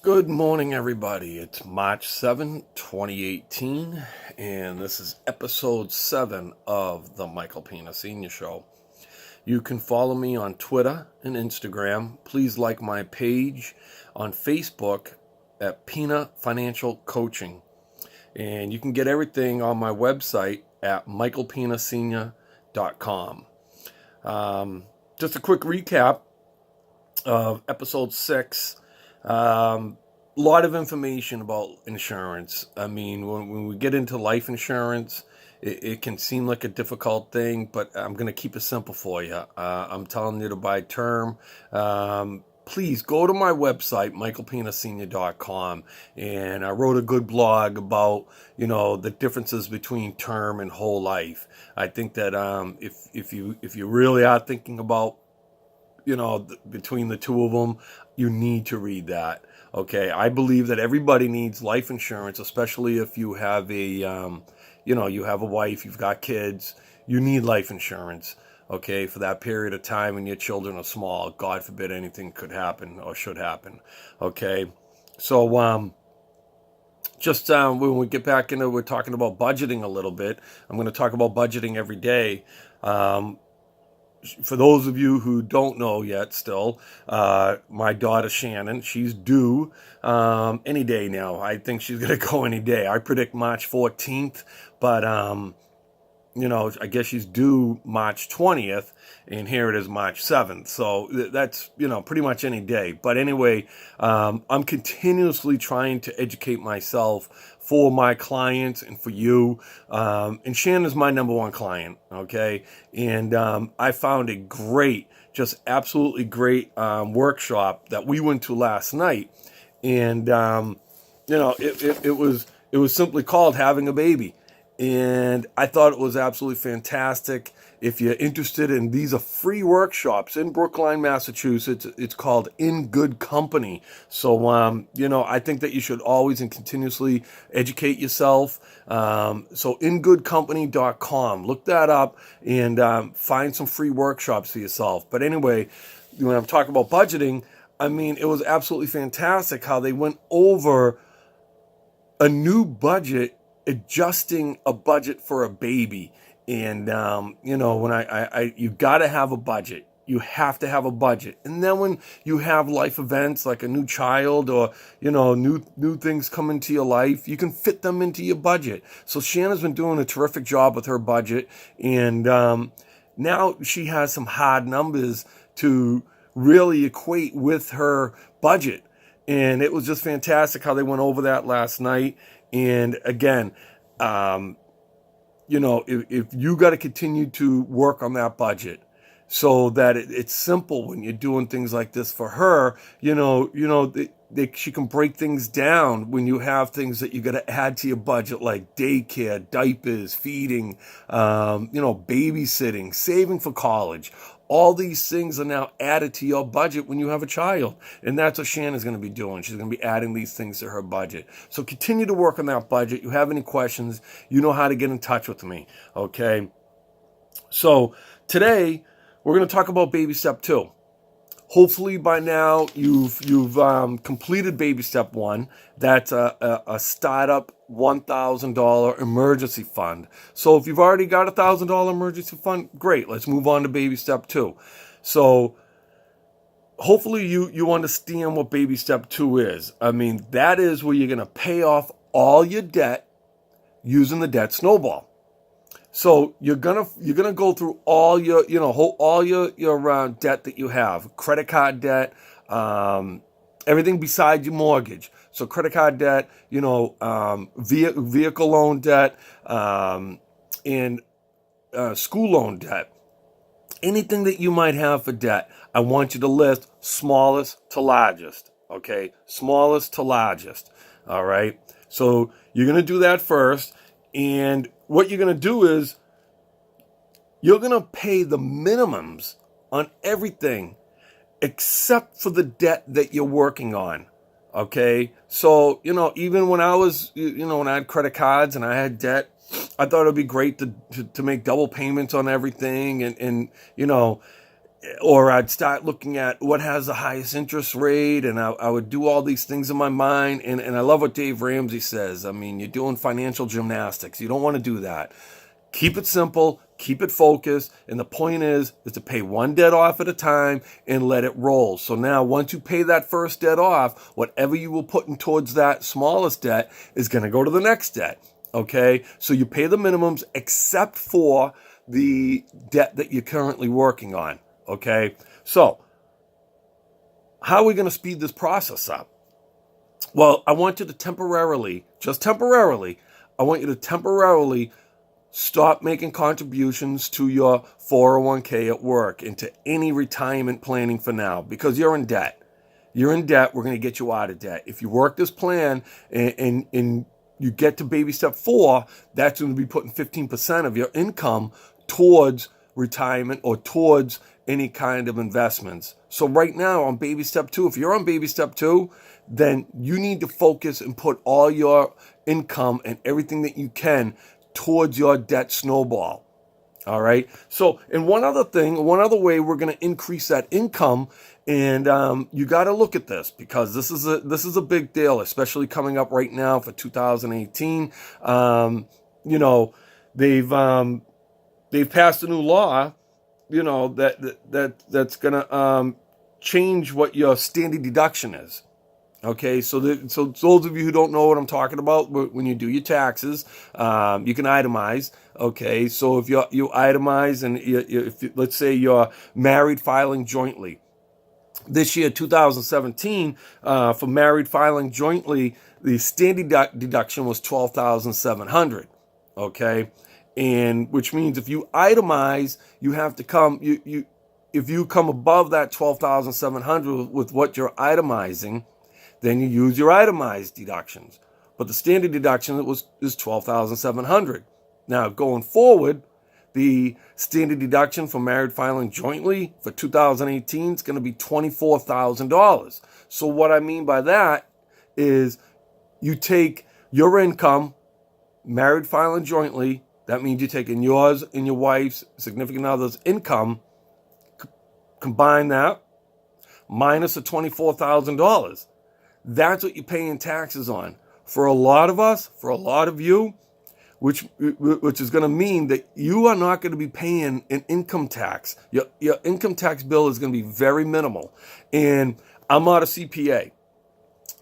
Good morning, everybody. It's March 7, 2018, and this is episode 7 of the Michael Pina Sr. Show. You can follow me on Twitter and Instagram. Please like my page on Facebook at Pina Financial Coaching. And you can get everything on my website at michaelpinasenior.com. Just a quick recap of episode 6. Lot of information about insurance. I mean, when we get into life insurance, it can seem like a difficult thing, but I'm going to keep it simple for you. I'm telling you to buy term. Please go to my website, michaelpinasenior.com, and I wrote a good blog about, the differences between term and whole life. I think that if you really are thinking about, between the two of them, you need to read that. Okay, I believe that everybody needs life insurance, especially if you have you have a wife, you've got kids, you need life insurance, okay, for that period of time when your children are small. God forbid anything could happen or should happen, okay? So, when we get back into, we're talking about budgeting a little bit. I'm going to talk about budgeting every day. For those of you who don't know yet still, my daughter Shannon, she's due any day now. I think she's going to go any day. I predict March 14th, but, I guess she's due March 20th, and here it is March 7th. So that's, pretty much any day. But anyway, I'm continuously trying to educate myself for my clients and for you. And Shannon's my number one client, okay? And I found a great, just absolutely great workshop that we went to last night. And, it was simply called Having a Baby. And I thought it was absolutely fantastic. If you're interested in, these are free workshops in Brookline, Massachusetts. It's called In Good Company. So, I think that you should always and continuously educate yourself. So ingoodcompany.com, look that up and find some free workshops for yourself. But anyway, when I'm talking about budgeting, I mean, it was absolutely fantastic how they went over a new budget, adjusting a budget for a baby. And, when you got to have a budget. You have to have a budget. And then when you have life events like a new child or, new things come into your life, you can fit them into your budget. So Shannon's been doing a terrific job with her budget. And now she has some hard numbers to really equate with her budget. And it was just fantastic how they went over that last night. And again, if you got to continue to work on that budget so that it's simple when you're doing things like this for her, she can break things down when you have things that you got to add to your budget, like daycare, diapers, feeding, babysitting, saving for college. All these things are now added to your budget when you have a child. And that's what Shannon's going to be doing. She's going to be adding these things to her budget. So continue to work on that budget. You have any questions, you know how to get in touch with me. Okay. So today we're going to talk about baby step 2. Hopefully by now you've completed baby step 1. That's a startup $1,000 emergency fund. So if you've already got a $1,000 emergency fund, great. Let's move on to baby step 2. So hopefully you understand what baby step 2 is. I mean, that is where you're going to pay off all your debt using the debt snowball. So you're gonna go through all your debt that you have, credit card debt, everything besides your mortgage. So credit card debt, vehicle loan debt, and school loan debt. Anything that you might have for debt, I want you to list smallest to largest. Okay, smallest to largest. All right. So you're gonna do that first. And what you're going to do is you're going to pay the minimums on everything except for the debt that you're working on. Okay. So, even when I was, when I had credit cards and I had debt, I thought it'd be great to make double payments on everything. And or I'd start looking at what has the highest interest rate, and I would do all these things in my mind. And I love what Dave Ramsey says. I mean, you're doing financial gymnastics. You don't want to do that. Keep it simple, keep it focused, and the point is to pay one debt off at a time and let it roll. So now, once you pay that first debt off, whatever you will put in towards that smallest debt is going to go to the next debt. Okay, so you pay the minimums except for the debt that you're currently working on. Okay, so how are we going to speed this process up? Well, I want you to temporarily, I want you to temporarily stop making contributions to your 401k at work, into any retirement planning for now, because you're in debt. You're in debt. We're going to get you out of debt. If you work this plan and you get to baby step 4, that's going to be putting 15% of your income towards retirement or towards any kind of investments. So right now on baby step 2, if you're on baby step 2, then you need to focus and put all your income and everything that you can towards your debt snowball. All right. So, and one other way we're going to increase that income, and you got to look at this, because this is a big deal, especially coming up right now for 2018. They've passed a new law, that's going to change what your standard deduction is. Okay, so those of you who don't know what I'm talking about, when you do your taxes, you can itemize. Okay, so if you itemize, and let's say you're married filing jointly, this year 2017, for married filing jointly, the standard deduction was $12,700. Okay, and which means if you itemize, you have to come if you come above that $12,700 with what you're itemizing, then you use your itemized deductions. But the standard deduction is $12,700. Now, going forward, the standard deduction for married filing jointly for 2018 is going to be $24,000. So what I mean by that is you take your income, married filing jointly, that means you're taking yours and your wife's significant other's income, combine that, minus the $24,000. That's what you're paying taxes on. For a lot of us, for a lot of you, which is going to mean that you are not going to be paying an income tax. Your income tax bill is going to be very minimal. And I'm not a CPA.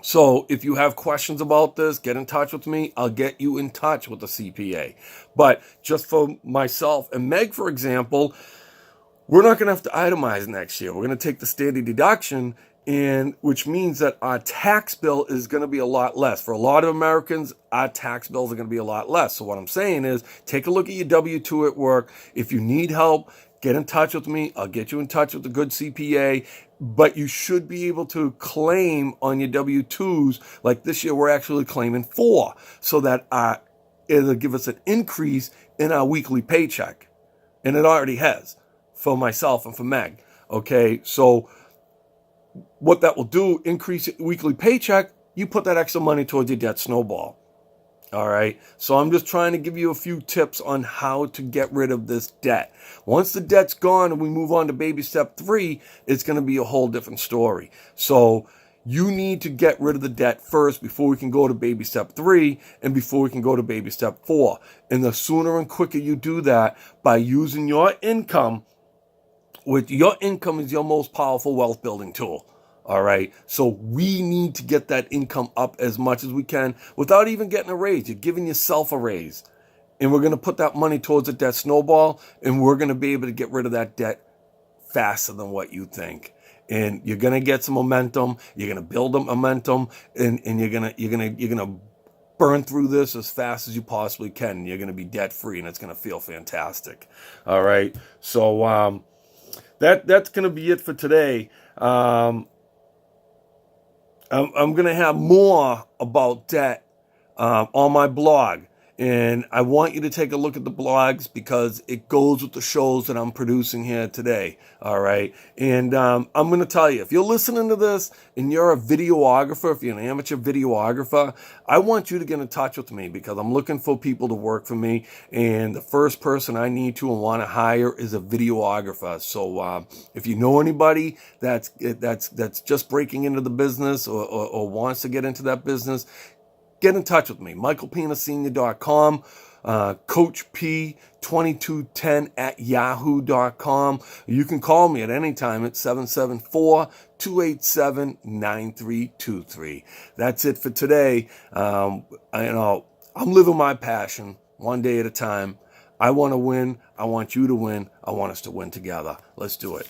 So if you have questions about this, get in touch with me. I'll get you in touch with a CPA. But just for myself and Meg, for example, we're not going to have to itemize next year. We're going to take the standard deduction, and which means that our tax bill is going to be a lot less. For a lot of Americans, our tax bills are going to be a lot less. So what I'm saying is, take a look at your W-2 at work. If you need help, get in touch with me. I'll get you in touch with a good CPA. But you should be able to claim on your W-2s. Like this year, we're actually claiming 4, so that it'll give us an increase in our weekly paycheck. And it already has, for myself and for Meg. Okay, so what that will do, increase your weekly paycheck, you put that extra money towards your debt snowball. All right, so I'm just trying to give you a few tips on how to get rid of this debt. Once the debt's gone and we move on to baby step 3, it's going to be a whole different story. So you need to get rid of the debt first before we can go to baby step 3 and before we can go to baby step 4. And the sooner and quicker you do that by using your income, with your income is your most powerful wealth building tool. All right. So we need to get that income up as much as we can without even getting a raise. You're giving yourself a raise. And we're going to put that money towards a debt snowball, and we're going to be able to get rid of that debt faster than what you think. And you're going to get some momentum. You're going to build a momentum, and you're going to burn through this as fast as you possibly can. You're going to be debt free, and it's going to feel fantastic. All right. So that's going to be it for today. I'm going to have more about debt on my blog. And I want you to take a look at the blogs because it goes with the shows that I'm producing here today. All right. And I'm going to tell you, if you're listening to this and you're a videographer, if you're an amateur videographer, I want you to get in touch with me because I'm looking for people to work for me. And the first person I need to and want to hire is a videographer. So if you know anybody that's just breaking into the business or wants to get into that business, get in touch with me, michaelpinasenior.com, coachp2210@yahoo.com. You can call me at any time at 774-287-9323. That's it for today. I'm living my passion one day at a time. I want to win. I want you to win. I want us to win together. Let's do it.